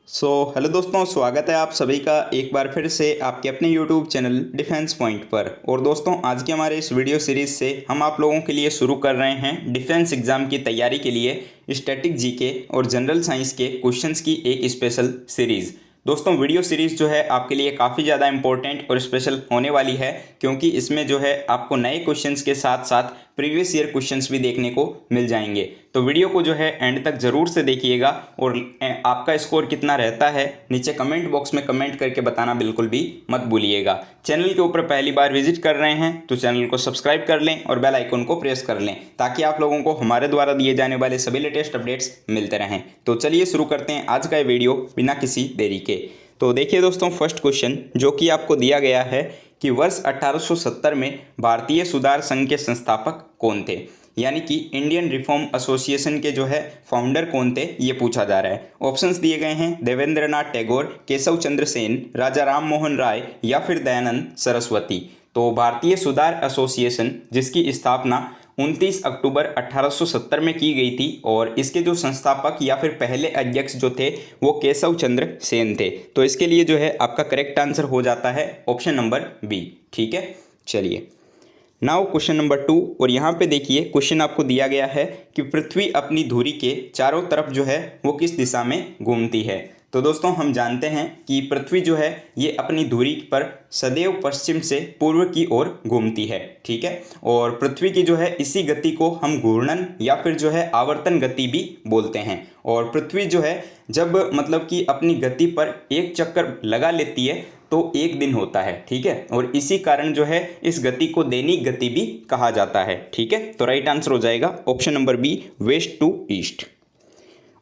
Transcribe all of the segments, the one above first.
Hello दोस्तों, स्वागत है आप सभी का एक बार फिर से आपके अपने यूट्यूब चैनल डिफेंस पॉइंट पर। और दोस्तों, आज के हमारे इस वीडियो सीरीज़ से हम आप लोगों के लिए शुरू कर रहे हैं डिफेंस एग्ज़ाम की तैयारी के लिए स्टैटिक जीके और जनरल साइंस के क्वेश्चंस की एक स्पेशल सीरीज़। दोस्तों, वीडियो सीरीज़ जो है आपके लिए काफ़ी ज़्यादा इंपॉर्टेंट और स्पेशल होने वाली है, क्योंकि इसमें जो है आपको नए क्वेश्चंस के साथ साथ प्रीवियस ईयर क्वेश्चंस भी देखने को मिल जाएंगे। तो वीडियो को जो है एंड तक ज़रूर से देखिएगा और आपका स्कोर कितना रहता है नीचे कमेंट बॉक्स में कमेंट करके बताना बिल्कुल भी मत भूलिएगा। चैनल के ऊपर पहली बार विजिट कर रहे हैं तो चैनल को सब्सक्राइब कर लें और बेल आइकन को प्रेस कर लें, ताकि आप लोगों को हमारे द्वारा दिए जाने वाले सभी लेटेस्ट अपडेट्स मिलते रहें। तो चलिए शुरू करते हैं आज का ये वीडियो बिना किसी देरी के। तो देखिए दोस्तों, फर्स्ट क्वेश्चन जो कि आपको दिया गया है कि वर्ष 1870 में भारतीय सुधार संघ के संस्थापक कौन थे, यानी कि इंडियन रिफॉर्म एसोसिएशन के जो है फाउंडर कौन थे, ये पूछा जा रहा है। ऑप्शंस दिए गए हैं देवेंद्रनाथ टैगोर, केशव चंद्र सेन, राजा राम मोहन राय या फिर दयानंद सरस्वती। तो भारतीय सुधार एसोसिएशन जिसकी स्थापना 29 अक्टूबर 1870 में की गई थी और इसके जो संस्थापक या फिर पहले अध्यक्ष जो थे वो केशव चंद्र सेन थे। तो इसके लिए जो है आपका करेक्ट आंसर हो जाता है ऑप्शन नंबर बी। ठीक है, चलिए नाउ क्वेश्चन नंबर 2। और यहाँ पे देखिए क्वेश्चन आपको दिया गया है कि पृथ्वी अपनी धुरी के चारों तरफ जो है वो किस दिशा में घूमती है। तो दोस्तों, हम जानते हैं कि पृथ्वी जो है ये अपनी धुरी पर सदैव पश्चिम से पूर्व की ओर घूमती है। ठीक है, और पृथ्वी की जो है इसी गति को हम घूर्णन या फिर जो है आवर्तन गति भी बोलते हैं। और पृथ्वी जो है जब मतलब कि अपनी गति पर एक चक्कर लगा लेती है तो एक दिन होता है। ठीक है, और इसी कारण जो है इस गति को दैनिक गति भी कहा जाता है। ठीक है, तो राइट आंसर हो जाएगा option number B, west to east.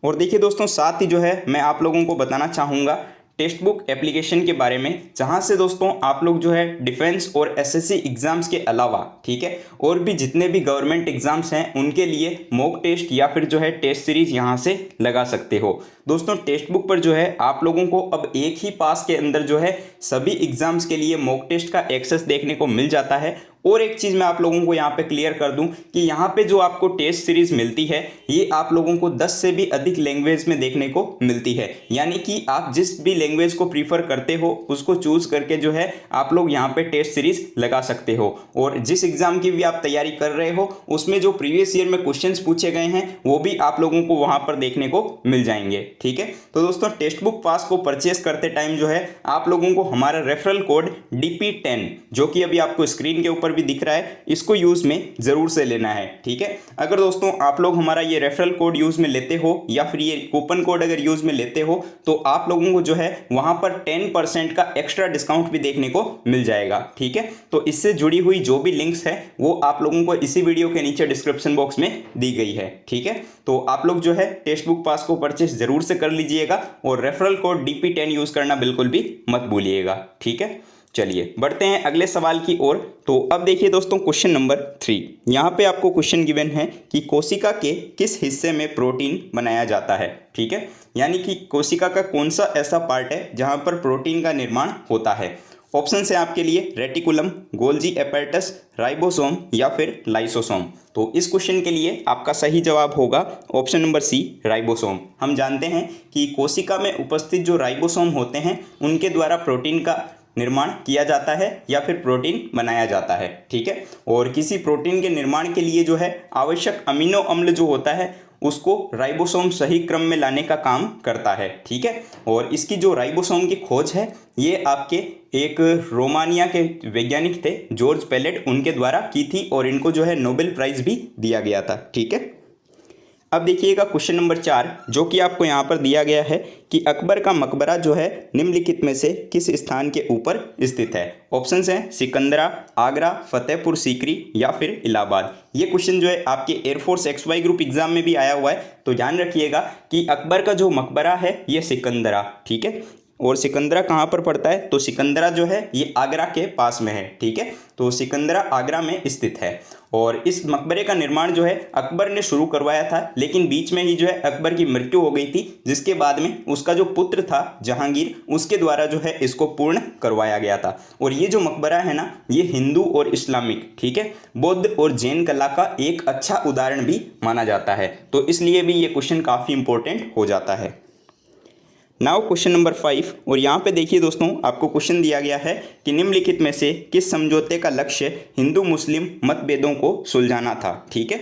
और देखिए दोस्तों, साथ ही जो है मैं आप लोगों को बताना चाहूँगा टेक्स्ट बुक एप्लीकेशन के बारे में, जहाँ से दोस्तों आप लोग जो है डिफेंस और एसएससी एग्ज़ाम्स के अलावा, ठीक है, और भी जितने भी गवर्नमेंट एग्ज़ाम्स हैं उनके लिए मॉक टेस्ट या फिर जो है टेस्ट सीरीज़ यहाँ से लगा सकते हो। दोस्तों, टेक्स्ट बुक पर जो है आप लोगों को अब एक ही पास के अंदर जो है सभी एग्ज़ाम्स के लिए मॉक टेस्ट का एक्सेस देखने को मिल जाता है। और एक चीज़ मैं आप लोगों को यहाँ पे क्लियर कर दूं कि यहाँ पे जो आपको टेस्ट सीरीज़ मिलती है ये आप लोगों को 10 से भी अधिक लैंग्वेज में देखने को मिलती है, यानी कि आप जिस भी लैंग्वेज को प्रीफर करते हो उसको चूज़ करके जो है आप लोग यहाँ पे टेस्ट सीरीज़ लगा सकते हो। और जिस एग्ज़ाम की भी आप तैयारी कर रहे हो उसमें जो प्रीवियस ईयर में क्वेश्चंस पूछे गए हैं वो भी आप लोगों को वहाँ पर देखने को मिल जाएंगे। ठीक है, तो दोस्तों टेक्स्ट बुक पास को परचेस करते टाइम जो है आप लोगों को हमारा रेफरल कोड DP10 जो कि अभी आपको स्क्रीन के ऊपर भी दिख रहा है, इसको यूज में जरूर से लेना है। ठीक है, अगर दोस्तों आप लोग हमारा ये रेफरल कोड यूज में लेते हो या फिर ये कूपन कोड अगर यूज में लेते हो तो आप लोगों को जो है वहां पर 10% का एक्स्ट्रा डिस्काउंट भी देखने को मिल जाएगा। ठीक है, तो इससे जुड़ी हुई जो भी लिंक्स है वो आप लोगों को इसी वीडियो के नीचे डिस्क्रिप्शन बॉक्स में दी गई है। ठीक है, तो आप लोग जो है टेक्स्ट बुक पास को परचेस जरूर से कर लीजिएगा और रेफरल कोड DP10 यूज करना बिल्कुल भी मत भूलिएगा। ठीक है, चलिए बढ़ते हैं अगले सवाल की ओर। तो अब देखिए दोस्तों, क्वेश्चन नंबर 3। यहाँ पे आपको क्वेश्चन गिवन है कि कोशिका के किस हिस्से में प्रोटीन बनाया जाता है। ठीक है, यानी कि कोशिका का कौन सा ऐसा पार्ट है जहाँ पर प्रोटीन का निर्माण होता है। ऑप्शन है आपके लिए रेटिकुलम, गोल्जी एपेरेटस, राइबोसोम या फिर लाइसोसोम। तो इस क्वेश्चन के लिए आपका सही जवाब होगा ऑप्शन नंबर सी, राइबोसोम। हम जानते हैं कि कोशिका में उपस्थित जो राइबोसोम होते हैं उनके द्वारा प्रोटीन का निर्माण किया जाता है या फिर प्रोटीन बनाया जाता है। ठीक है, और किसी प्रोटीन के निर्माण के लिए जो है आवश्यक अमीनो अम्ल जो होता है उसको राइबोसोम सही क्रम में लाने का काम करता है। ठीक है, और इसकी जो राइबोसोम की खोज है ये आपके एक रोमानिया के वैज्ञानिक थे जॉर्ज पेलेट, उनके द्वारा की थी और इनको जो है नोबेल प्राइज भी दिया गया था। ठीक है, अब देखिएगा क्वेश्चन नंबर 4 जो कि आपको यहाँ पर दिया गया है कि अकबर का मकबरा जो है निम्नलिखित में से किस स्थान के ऊपर स्थित है। ऑप्शंस हैं सिकंदरा, आगरा, फतेहपुर सीकरी या फिर इलाहाबाद। ये क्वेश्चन जो है आपके एयरफोर्स XY ग्रुप एग्जाम में भी आया हुआ है, तो ध्यान रखिएगा कि अकबर का जो मकबरा है ये सिकंदरा। ठीक है, और सिकंदरा कहाँ पर पड़ता है, तो सिकंदरा जो है ये आगरा के पास में है। ठीक है, तो सिकंदरा आगरा में स्थित है और इस मकबरे का निर्माण जो है अकबर ने शुरू करवाया था, लेकिन बीच में ही जो है अकबर की मृत्यु हो गई थी, जिसके बाद में उसका जो पुत्र था जहांगीर, उसके द्वारा जो है इसको पूर्ण करवाया गया था। और ये जो मकबरा है ना ये हिंदू और इस्लामिक, ठीक है, बौद्ध और जैन कला का एक अच्छा उदाहरण भी माना जाता है। तो इसलिए भी ये क्वेश्चन काफ़ी इंपॉर्टेंट हो जाता है। नाउ क्वेश्चन नंबर 5, और यहाँ पे देखिए दोस्तों, आपको क्वेश्चन दिया गया है कि निम्नलिखित में से किस समझौते का लक्ष्य हिंदू मुस्लिम मतभेदों को सुलझाना था। ठीक है,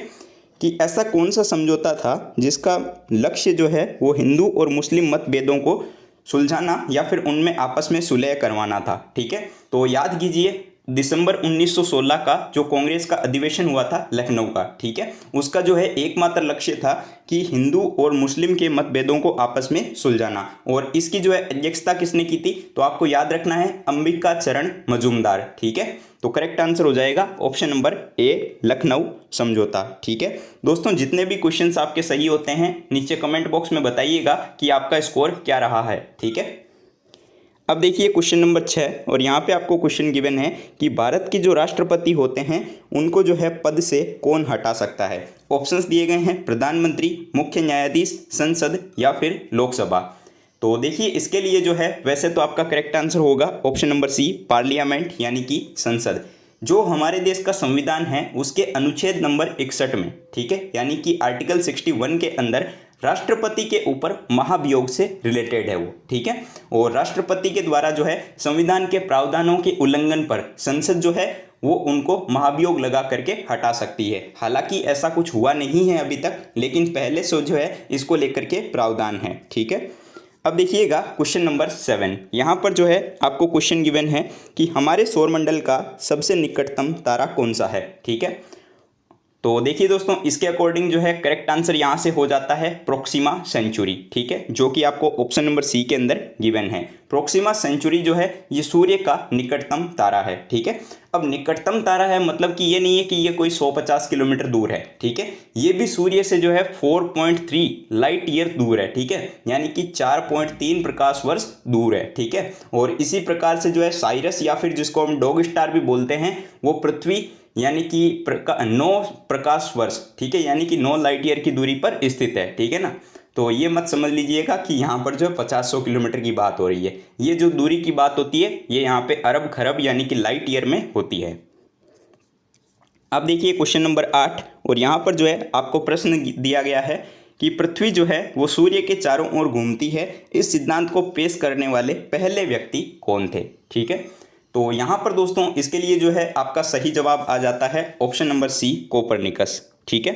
कि ऐसा कौन सा समझौता था जिसका लक्ष्य जो है वो हिंदू और मुस्लिम मतभेदों को सुलझाना या फिर उनमें आपस में सुलह करवाना था। ठीक है, तो याद कीजिए दिसंबर 1916 का जो कांग्रेस का अधिवेशन हुआ था लखनऊ का, ठीक है, उसका जो है एकमात्र लक्ष्य था कि हिंदू और मुस्लिम के मतभेदों को आपस में सुलझाना। और इसकी जो है अध्यक्षता किसने की थी, तो आपको याद रखना है अंबिका चरण मजूमदार। ठीक है, तो करेक्ट आंसर हो जाएगा ऑप्शन नंबर ए, लखनऊ समझौता। ठीक है दोस्तों, जितने भी क्वेश्चंस आपके सही होते हैं नीचे कमेंट बॉक्स में बताइएगा कि आपका स्कोर क्या रहा है। ठीक है, अब देखिए क्वेश्चन नंबर 6, और यहाँ पे आपको क्वेश्चन गिवन है कि भारत के जो राष्ट्रपति होते हैं उनको जो है पद से कौन हटा सकता है। ऑप्शंस दिए गए हैं प्रधानमंत्री, मुख्य न्यायाधीश, संसद या फिर लोकसभा। तो देखिए इसके लिए जो है वैसे तो आपका करेक्ट आंसर होगा ऑप्शन नंबर सी, पार्लियामेंट यानी कि संसद। जो हमारे देश का संविधान है उसके अनुच्छेद नंबर 61 में, ठीक है, यानी कि आर्टिकल 61 के अंदर राष्ट्रपति के ऊपर महाभियोग से रिलेटेड है वो। ठीक है, और राष्ट्रपति के द्वारा जो है संविधान के प्रावधानों के उल्लंघन पर संसद जो है वो उनको महाभियोग लगा करके हटा सकती है। हालांकि ऐसा कुछ हुआ नहीं है अभी तक, लेकिन पहले से जो है इसको लेकर के प्रावधान है। ठीक है, अब देखिएगा क्वेश्चन नंबर 7, यहाँ पर जो है आपको क्वेश्चन गिवन है कि हमारे सौरमंडल का सबसे निकटतम तारा कौन सा है। ठीक है, तो देखिए दोस्तों इसके अकॉर्डिंग जो है करेक्ट आंसर यहाँ से हो जाता है प्रोक्सिमा सेंचुरी। ठीक है, जो कि आपको ऑप्शन नंबर सी के अंदर गिवन है। प्रोक्सिमा सेंचुरी जो है ये सूर्य का निकटतम तारा है। ठीक है, अब निकटतम तारा है मतलब कि ये नहीं है कि ये कोई 150 किलोमीटर दूर है। ठीक है, ये भी सूर्य से जो है 4.3 लाइट ईयर दूर है। ठीक है, यानी कि 4.3 प्रकाश वर्ष दूर है। ठीक है, और इसी प्रकार से जो है साइरस या फिर जिसको हम डॉग स्टार भी बोलते हैं वो पृथ्वी यानी कि 9 प्रकाश वर्ष, ठीक है, यानी कि 9 लाइट ईयर की दूरी पर स्थित है। ठीक है ना, तो ये मत समझ लीजिएगा कि यहाँ पर जो है 50-100 किलोमीटर की बात हो रही है। ये जो दूरी की बात होती है ये यहाँ पे अरब खरब यानी कि लाइट ईयर में होती है। अब देखिए क्वेश्चन नंबर 8, और यहाँ पर जो है आपको प्रश्न दिया गया है कि पृथ्वी जो है वो सूर्य के चारों ओर घूमती है, इस सिद्धांत को पेश करने वाले पहले व्यक्ति कौन थे। ठीक है, तो यहाँ पर दोस्तों इसके लिए जो है आपका सही जवाब आ जाता है ऑप्शन नंबर सी, कोपरनिकस। ठीक है,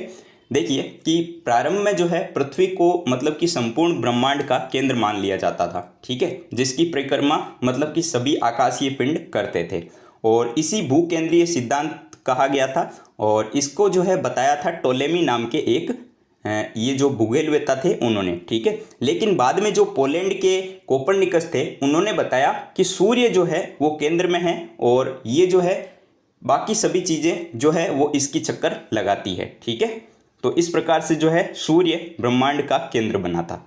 देखिए कि प्रारंभ में जो है पृथ्वी को मतलब कि संपूर्ण ब्रह्मांड का केंद्र मान लिया जाता था। ठीक है, जिसकी परिक्रमा मतलब कि सभी आकाशीय पिंड करते थे, और इसी भूकेंद्रीय सिद्धांत कहा गया था, और इसको जो है बताया था टोलेमी नाम के एक ये जो भूगोलवेत्ता थे उन्होंने। ठीक है, लेकिन बाद में जो पोलैंड के कोपरनिकस थे उन्होंने बताया कि सूर्य जो है वो केंद्र में है, और ये जो है बाकी सभी चीज़ें जो है वो इसकी चक्कर लगाती है। ठीक है, तो इस प्रकार से जो है सूर्य ब्रह्मांड का केंद्र बना था।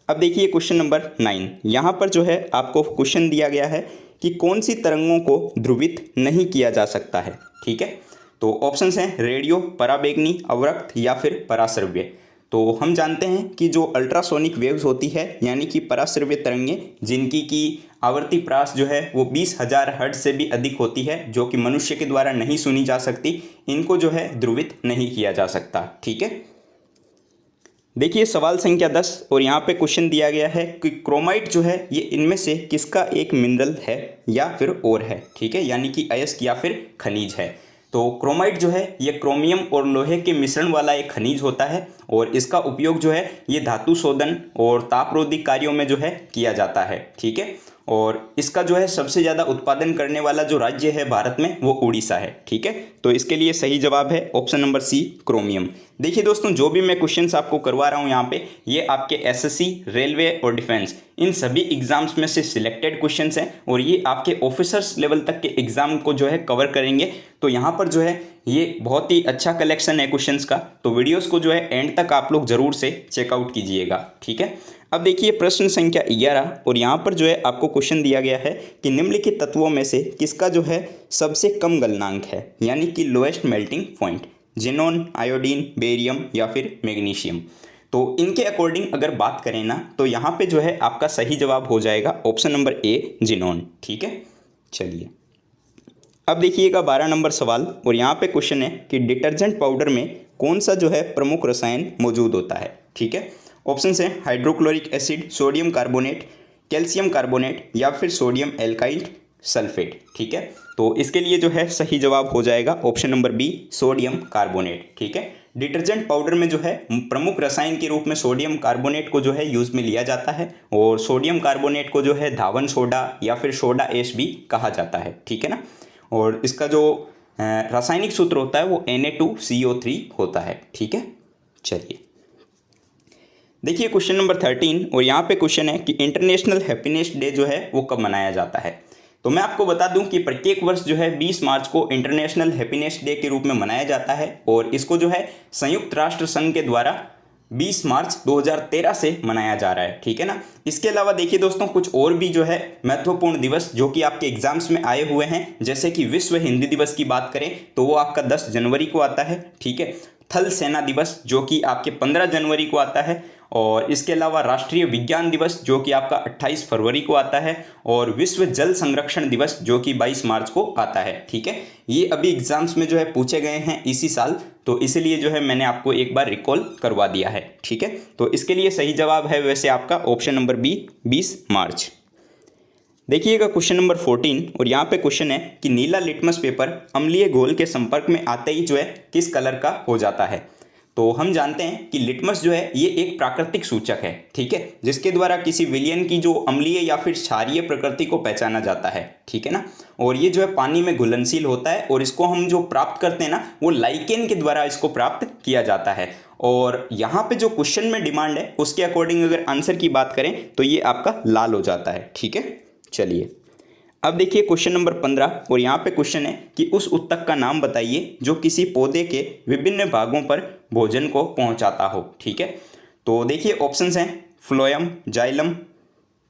अब देखिए क्वेश्चन नंबर 9, यहाँ पर जो है आपको क्वेश्चन दिया गया है कि कौन सी तरंगों को ध्रुवित नहीं किया जा सकता है। ठीक है, तो ऑप्शंस हैं रेडियो, पराबैंगनी, अवरक्त या फिर पराश्रव्य। तो हम जानते हैं कि जो अल्ट्रासोनिक वेव्स होती है यानी कि पराश्रव्य तरंगें, जिनकी की आवर्ती प्रास जो है वो 20,000 हर्ट्ज से भी अधिक होती है, जो कि मनुष्य के द्वारा नहीं सुनी जा सकती, इनको जो है ध्रुवित नहीं किया जा सकता। ठीक है, देखिए सवाल संख्या 10, और यहाँ पे क्वेश्चन दिया गया है कि क्रोमाइट जो है ये इनमें से किसका एक मिनरल है या फिर और है। ठीक है, यानी कि अयस्क या फिर खनिज है। तो क्रोमाइट जो है ये क्रोमियम और लोहे के मिश्रण वाला एक खनिज होता है, और इसका उपयोग जो है ये धातु शोधन और तापरोधी कार्यों में जो है किया जाता है। ठीक है, और इसका जो है सबसे ज़्यादा उत्पादन करने वाला जो राज्य है भारत में वो उड़ीसा है। ठीक है, तो इसके लिए सही जवाब है ऑप्शन नंबर सी, क्रोमियम। देखिए दोस्तों जो भी मैं क्वेश्चंस आपको करवा रहा हूँ यहाँ पे, ये आपके एसएससी, रेलवे और डिफेंस इन सभी एग्जाम्स में से सिलेक्टेड क्वेश्चंस हैं, और ये आपके ऑफिसर्स लेवल तक के एग्जाम को जो है कवर करेंगे। तो यहाँ पर जो है ये बहुत ही अच्छा कलेक्शन है क्वेश्चंस का, तो वीडियोस को जो है एंड तक आप लोग ज़रूर से चेकआउट कीजिएगा। ठीक है, अब देखिए प्रश्न संख्या 11, और यहाँ पर जो है आपको क्वेश्चन दिया गया है कि निम्नलिखित तत्वों में से किसका जो है सबसे कम गलनांक है, यानी कि lowest melting point, xenon, iodine, barium या फिर मैग्नीशियम। तो इनके अकॉर्डिंग अगर बात करें ना, तो यहाँ पे जो है आपका सही जवाब हो जाएगा ऑप्शन नंबर ए, जिनोन। ठीक है, चलिए अब देखिएगा 12 नंबर सवाल, और यहाँ पे क्वेश्चन है कि डिटर्जेंट पाउडर में कौन सा जो है प्रमुख रसायन मौजूद होता है। ठीक है, ऑप्शन है hydrochloric acid, sodium carbonate, calcium carbonate या फिर सोडियम एल्काइल सल्फेट। ठीक है, तो इसके लिए जो है सही जवाब हो जाएगा option number B, sodium carbonate. ठीक है, डिटर्जेंट पाउडर में जो है प्रमुख रसायन के रूप में सोडियम कार्बोनेट को जो है यूज़ में लिया जाता है, और सोडियम कार्बोनेट को जो है धावन सोडा या फिर सोडा ऐश भी कहा जाता है। ठीक है ना, और इसका जो रासायनिक सूत्र होता है वो Na2CO3 होता है। ठीक है, चलिए देखिए क्वेश्चन नंबर 13, और यहाँ पे क्वेश्चन है कि इंटरनेशनल हैप्पीनेस डे जो है वो कब मनाया जाता है। तो मैं आपको बता दूं कि प्रत्येक वर्ष जो है 20 मार्च को इंटरनेशनल हैप्पीनेस डे के रूप में मनाया जाता है, और इसको जो है संयुक्त राष्ट्र संघ के द्वारा 20 मार्च 2013 से मनाया जा रहा है। ठीक है ना, इसके अलावा देखिए दोस्तों कुछ और भी जो है महत्वपूर्ण दिवस जो कि आपके एग्जाम्स में आए हुए हैं, जैसे कि विश्व हिंदी दिवस की बात करें तो वो आपका 10 जनवरी को आता है। ठीक है, थल सेना दिवस जो कि आपके 15 जनवरी को आता है, और इसके अलावा राष्ट्रीय विज्ञान दिवस जो कि आपका 28 फरवरी को आता है, और विश्व जल संरक्षण दिवस जो कि 22 मार्च को आता है। ठीक है, ये अभी एग्जाम्स में जो है पूछे गए हैं इसी साल, तो इसलिए जो है मैंने आपको एक बार रिकॉल करवा दिया है। ठीक है, तो इसके लिए सही जवाब है वैसे आपका ऑप्शन नंबर बी, 20 मार्च। देखिएगा क्वेश्चन नंबर 14, और यहाँ पे क्वेश्चन है कि नीला लिटमस पेपर अम्लीय घोल के संपर्क में आते ही जो है किस कलर का हो जाता है। तो हम जानते हैं कि लिटमस जो है ये एक प्राकृतिक सूचक है। ठीक है, जिसके द्वारा किसी विलयन की जो अम्लीय या फिर क्षारीय प्रकृति को पहचाना जाता है। ठीक है ना, और ये जो है पानी में घुलनशील होता है, और इसको हम जो प्राप्त करते हैं ना वो लाइकेन के द्वारा इसको प्राप्त किया जाता है। और यहाँ पे जो क्वेश्चन में डिमांड है उसके अकॉर्डिंग अगर आंसर की बात करें तो ये आपका लाल हो जाता है। ठीक है, चलिए अब देखिए क्वेश्चन नंबर 15, और यहाँ पे क्वेश्चन है कि उस उत्तक का नाम बताइए जो किसी पौधे के विभिन्न भागों पर भोजन को पहुँचाता हो। ठीक है, तो देखिए ऑप्शंस हैं फ्लोएम, जाइलम,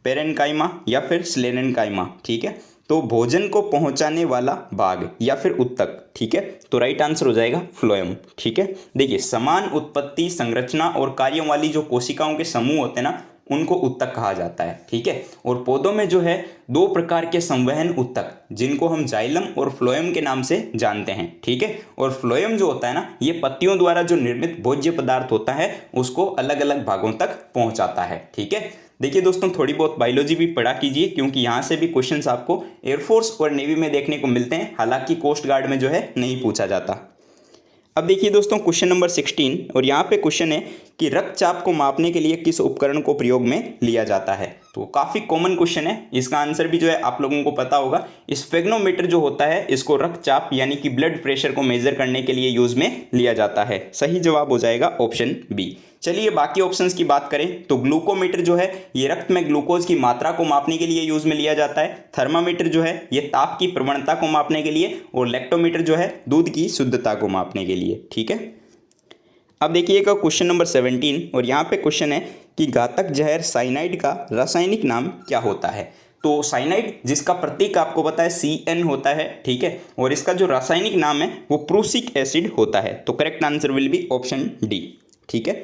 पेरेन्काइमा या फिर स्लेरेन्काइमा। ठीक है, तो भोजन को पहुँचाने वाला भाग या फिर उत्तक। ठीक है, तो राइट आंसर हो जाएगा फ्लोएम। ठीक है, देखिए समान उत्पत्ति, संरचना और कार्यों वाली जो कोशिकाओं के समूह होते हैं ना उनको उत्तक कहा जाता है। ठीक है, और पौधों में जो है 2 प्रकार के संवहन उत्तक जिनको हम जाइलम और फ्लोएम के नाम से जानते हैं। ठीक है, और फ्लोएम जो होता है ना ये पत्तियों द्वारा जो निर्मित भोज्य पदार्थ होता है उसको अलग अलग भागों तक पहुंचाता है। ठीक है, देखिए दोस्तों थोड़ी बहुत बायोलॉजी भी पढ़ा कीजिए, क्योंकि यहाँ से भी क्वेश्चंस आपको एयरफोर्स और नेवी में देखने को मिलते हैं, हालांकि कोस्ट गार्ड में जो है नहीं पूछा जाता। अब देखिए दोस्तों क्वेश्चन नंबर 16, और यहाँ पे क्वेश्चन है कि रक्तचाप को मापने के लिए किस उपकरण को प्रयोग में लिया जाता है। तो काफ़ी कॉमन क्वेश्चन है, इसका आंसर भी जो है आप लोगों को पता होगा। स्फेग्नोमीटर जो होता है इसको रक्तचाप यानी कि ब्लड प्रेशर को मेजर करने के लिए यूज में लिया जाता है। सही जवाब हो जाएगा ऑप्शन बी। चलिए बाकी ऑप्शंस की बात करें तो ग्लूकोमीटर जो है ये रक्त में ग्लूकोज की मात्रा को मापने के लिए यूज में लिया जाता है। थर्मामीटर जो है ये ताप की प्रवणता को मापने के लिए, और लैक्टोमीटर जो है दूध की शुद्धता को मापने के लिए। ठीक है, अब देखिएगा क्वेश्चन नंबर 17, और यहाँ पे क्वेश्चन है कि घातक जहर साइनाइड का रासायनिक नाम क्या होता है। तो साइनाइड जिसका प्रतीक आपको पता है CN होता है। ठीक है, और इसका जो रासायनिक नाम है वो प्रूसिक एसिड होता है। तो correct answer will be option D. ठीक है,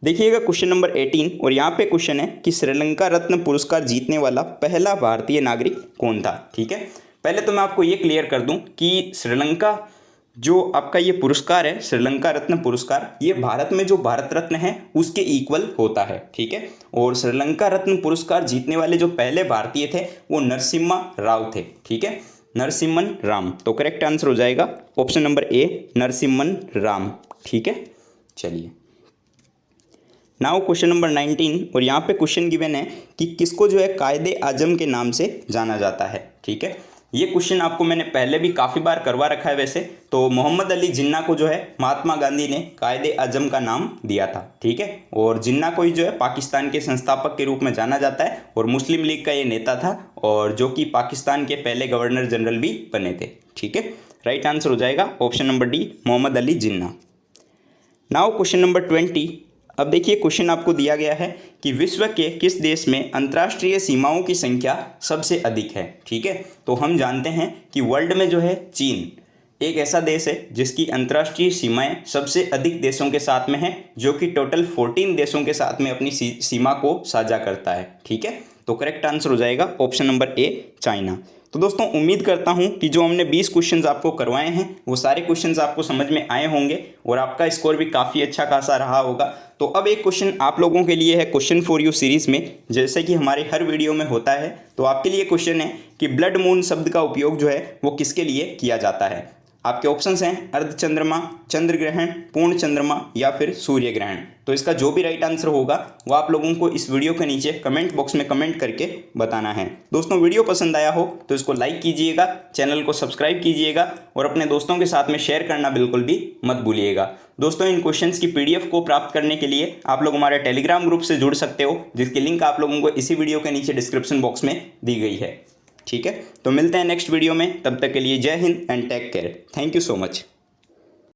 देखिएगा क्वेश्चन नंबर 18, और यहाँ पे क्वेश्चन है कि श्रीलंका रत्न पुरस्कार जीतने वाला पहला भारतीय नागरिक कौन था। ठीक है, पहले तो मैं आपको ये क्लियर कर दूं कि श्रीलंका जो आपका ये पुरस्कार है श्रीलंका रत्न पुरस्कार, ये भारत में जो भारत रत्न है उसके इक्वल होता है। ठीक है, और श्रीलंका रत्न पुरस्कार जीतने वाले जो पहले भारतीय थे वो नरसिम्हा राव थे। ठीक है, नरसिम्हन राम। तो करेक्ट आंसर हो जाएगा option number A, Narasimhan Ram. ठीक है, चलिए नाउ क्वेश्चन नंबर 19, और यहाँ पे क्वेश्चन गिवन है कि किसको जो है कायदे आजम के नाम से जाना जाता है। ठीक है, ये क्वेश्चन आपको मैंने पहले भी काफ़ी बार करवा रखा है वैसे। तो मोहम्मद अली जिन्ना को जो है महात्मा गांधी ने कायदे आजम का नाम दिया था। ठीक है, और जिन्ना को ही जो है पाकिस्तान के संस्थापक के रूप में जाना जाता है, और मुस्लिम लीग का ये नेता था, और जो कि पाकिस्तान के पहले गवर्नर जनरल भी बने थे। ठीक है, राइट आंसर हो जाएगा option number D, Mohammad Ali Jinnah. Now question number 20, अब देखिए क्वेश्चन आपको दिया गया है कि विश्व के किस देश में अंतर्राष्ट्रीय सीमाओं की संख्या सबसे अधिक है। ठीक है, तो हम जानते हैं कि वर्ल्ड में जो है चीन एक ऐसा देश है जिसकी अंतर्राष्ट्रीय सीमाएं सबसे अधिक देशों के साथ में है, जो कि टोटल 14 देशों के साथ में अपनी सीमा को साझा करता है। ठीक है, तो करेक्ट आंसर हो जाएगा ऑप्शन नंबर ए, चाइना। तो दोस्तों उम्मीद करता हूं कि जो हमने 20 क्वेश्चंस आपको करवाए हैं वो सारे क्वेश्चंस आपको समझ में आए होंगे और आपका स्कोर भी काफ़ी अच्छा खासा रहा होगा। तो अब एक क्वेश्चन आप लोगों के लिए है क्वेश्चन फॉर यू सीरीज़ में, जैसे कि हमारे हर वीडियो में होता है। तो आपके लिए क्वेश्चन है कि ब्लड मून शब्द का उपयोग जो है वो किसके लिए किया जाता है। आपके ऑप्शंस हैं अर्धचंद्रमा, चंद्र ग्रहण, पूर्ण चंद्रमा या फिर सूर्य ग्रहण। तो इसका जो भी राइट आंसर होगा वो आप लोगों को इस वीडियो के नीचे कमेंट बॉक्स में कमेंट करके बताना है। दोस्तों वीडियो पसंद आया हो तो इसको लाइक कीजिएगा, चैनल को सब्सक्राइब कीजिएगा और अपने दोस्तों के साथ में शेयर करना बिल्कुल भी मत भूलिएगा। दोस्तों इन क्वेश्चंस की PDF को प्राप्त करने के लिए आप लोग हमारे टेलीग्राम ग्रुप से जुड़ सकते हो, जिसकी लिंक आप लोगों को इसी वीडियो के नीचे डिस्क्रिप्शन बॉक्स में दी गई है। ठीक है, तो मिलते हैं नेक्स्ट वीडियो में, तब तक के लिए जय हिंद and take care. Thank you so much.